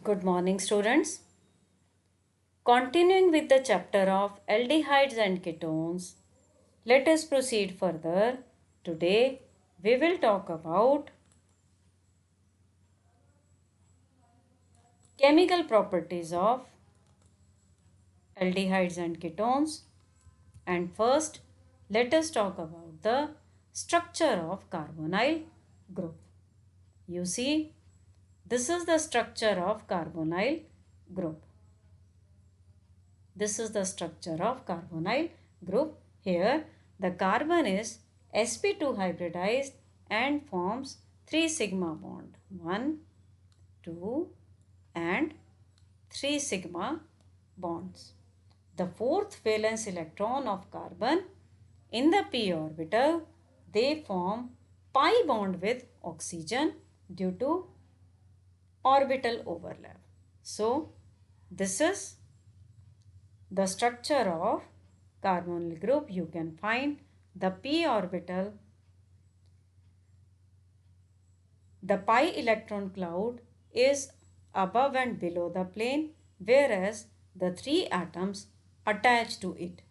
Good morning, students. Continuing with the chapter of aldehydes and ketones, let us proceed further. Today, we will talk about chemical properties of aldehydes and ketones. And first, let us talk about the structure of carbonyl group. You see, this is the structure of carbonyl group. This is the structure of carbonyl group. Here the carbon is sp2 hybridized and forms 3 sigma bond. 1, 2 and 3 sigma bonds. The fourth valence electron of carbon in the p orbital, they form pi bond with oxygen due to orbital overlap. So this is the structure of carbonyl group. You can find the p orbital, the pi electron cloud is above and below the plane, whereas the three atoms attached to it.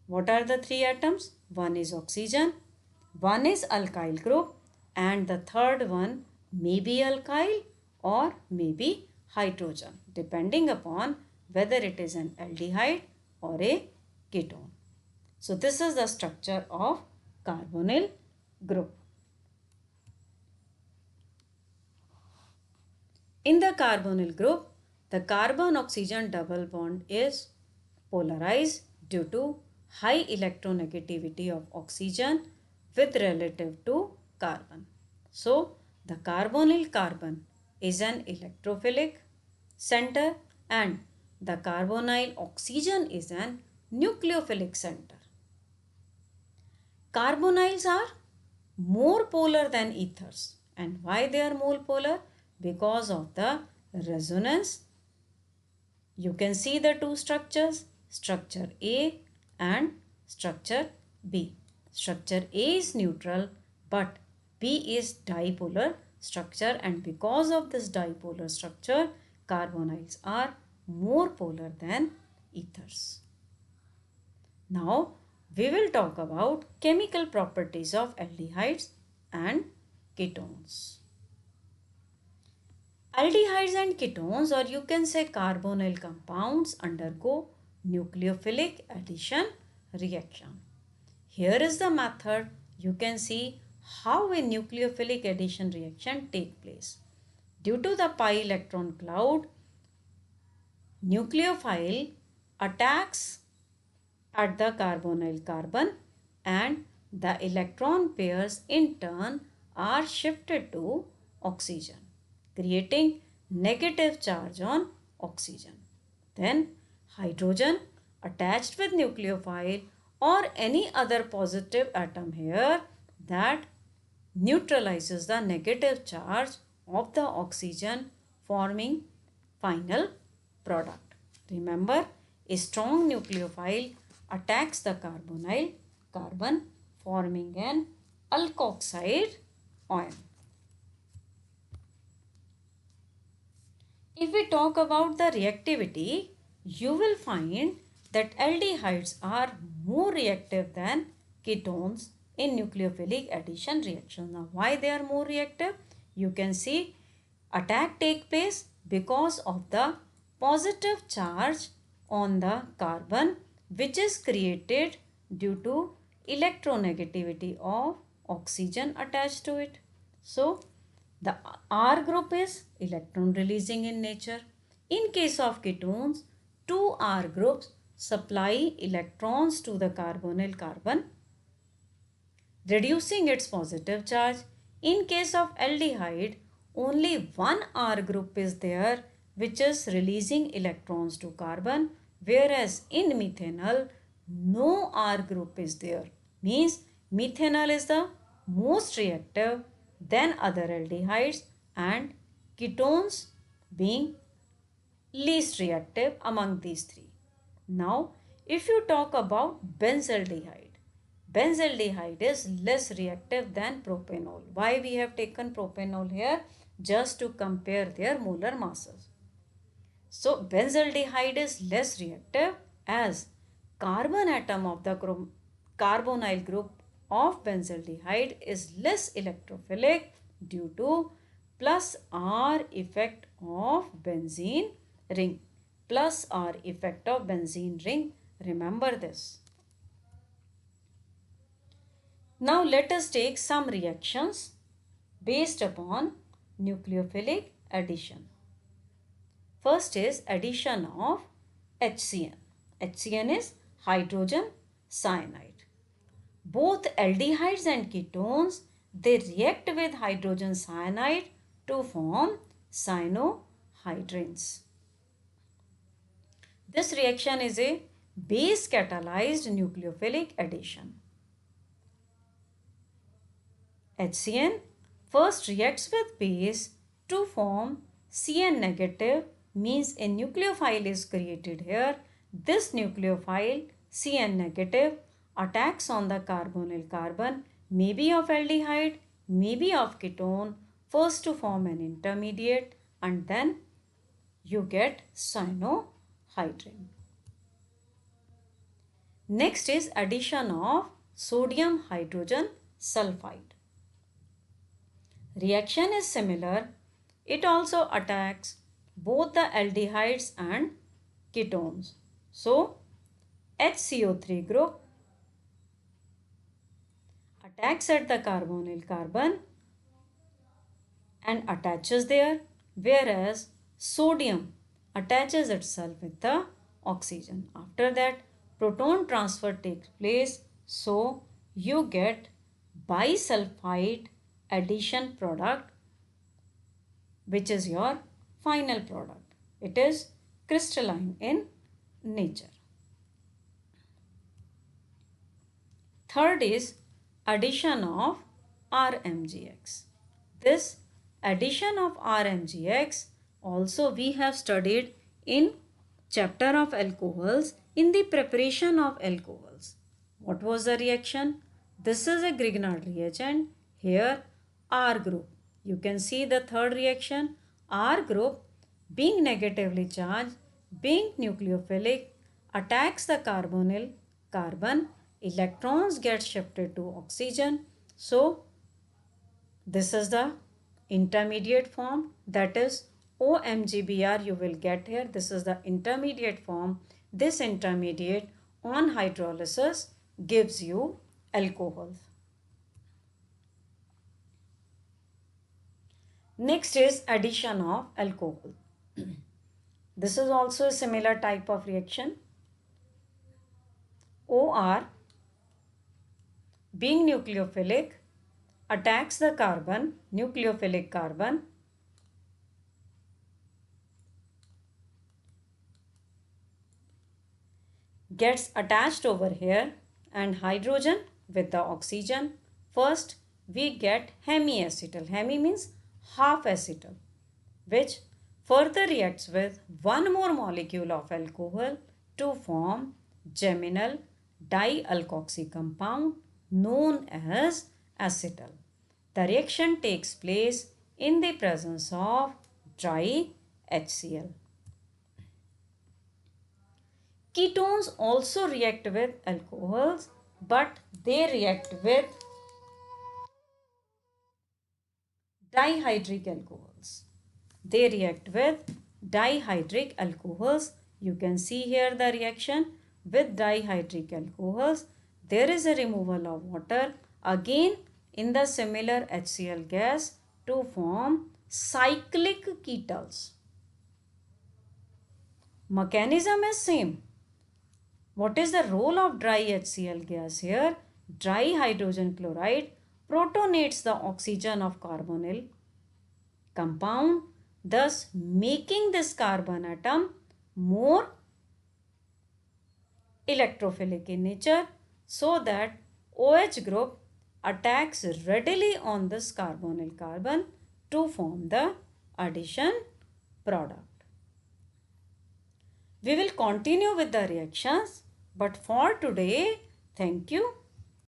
What are the three atoms? One is oxygen, one is alkyl group, and the third one may be alkyl or may be hydrogen, depending upon whether it is an aldehyde or a ketone. So this is the structure of carbonyl group. In the carbonyl group, the carbon-oxygen double bond is polarized due to high electronegativity of oxygen with relative to carbon. So, the carbonyl carbon is an electrophilic center and the carbonyl oxygen is an nucleophilic center. Carbonyls are more polar than ethers. And why they are more polar? Because of the resonance. You can see the two structures, structure A and structure B. Structure A is neutral but B is dipolar structure, and because of this dipolar structure, carbonyls are more polar than ethers. Now, we will talk about chemical properties of aldehydes and ketones. Aldehydes and ketones, or you can say carbonyl compounds, undergo nucleophilic addition reaction. Here is the method. You can see how a nucleophilic addition reaction take place. Due to the pi electron cloud, nucleophile attacks at the carbonyl carbon and the electron pairs in turn are shifted to oxygen, creating negative charge on oxygen. Then hydrogen attached with nucleophile or any other positive atom here that neutralizes the negative charge of the oxygen, forming final product. Remember, a strong nucleophile attacks the carbonyl carbon, forming an alkoxide ion. If we talk about the reactivity, you will find that aldehydes are more reactive than ketones in nucleophilic addition reaction. Now, why they are more reactive? You can see attack take place because of the positive charge on the carbon, which is created due to electronegativity of oxygen attached to it. So, the R group is electron releasing in nature. In case of ketones, two R groups supply electrons to the carbonyl carbon, reducing its positive charge. In case of aldehyde, only one R group is there which is releasing electrons to carbon, whereas in methanol, no R group is there. Means methanol is the most reactive than other aldehydes and ketones being least reactive among these three. Now, if you talk about benzaldehyde, benzaldehyde is less reactive than propanol. Why we have taken propanol here? Just to compare their molar masses. So benzaldehyde is less reactive as carbon atom of the carbonyl group of benzaldehyde is less electrophilic due to plus R effect of benzene ring. Plus R effect of benzene ring. Remember this. Now let us take some reactions based upon nucleophilic addition. First is addition of HCN. HCN is hydrogen cyanide. Both aldehydes and ketones, they react with hydrogen cyanide to form cyanohydrins. This reaction is a base catalyzed nucleophilic addition. HCN first reacts with base to form CN negative, means a nucleophile is created here. This nucleophile CN negative attacks on the carbonyl carbon, maybe of aldehyde, maybe of ketone, first to form an intermediate and then you get cyanohydrin. Next is addition of sodium hydrogen sulfide. Reaction is similar. It also attacks both the aldehydes and ketones. So, HCO3 group attacks at the carbonyl carbon and attaches there, whereas sodium attaches itself with the oxygen. After that, proton transfer takes place. So, you get bisulfite addition product, which is your final product. It is crystalline in nature. Third is addition of RMGX. This addition of RMGX also we have studied in chapter of alcohols in the preparation of alcohols. What was the reaction? This is a Grignard reagent. Here R group. You can see the third reaction. R group being negatively charged, being nucleophilic, attacks the carbonyl carbon. Electrons get shifted to oxygen. So, this is the intermediate form, that is OMGBr you will get here. This is the intermediate form. This intermediate on hydrolysis gives you alcohol. Next is addition of alcohol. This is also a similar type of reaction. OR being nucleophilic attacks the carbon, nucleophilic carbon, gets attached over here and hydrogen with the oxygen. First we get hemiacetal. Hemi means half acetal, which further reacts with one more molecule of alcohol to form geminal dialkoxy compound known as acetal. The reaction takes place in the presence of dry HCl. Ketones also react with alcohols, but they react with dihydric alcohols. They react with dihydric alcohols. You can see here the reaction with dihydric alcohols. There is a removal of water again in the similar HCl gas to form cyclic ketones. Mechanism is same. What is the role of dry HCl gas here? Dry hydrogen chloride protonates the oxygen of carbonyl compound, thus making this carbon atom more electrophilic in nature, so that OH group attacks readily on this carbonyl carbon to form the addition product. We will continue with the reactions, but for today, thank you.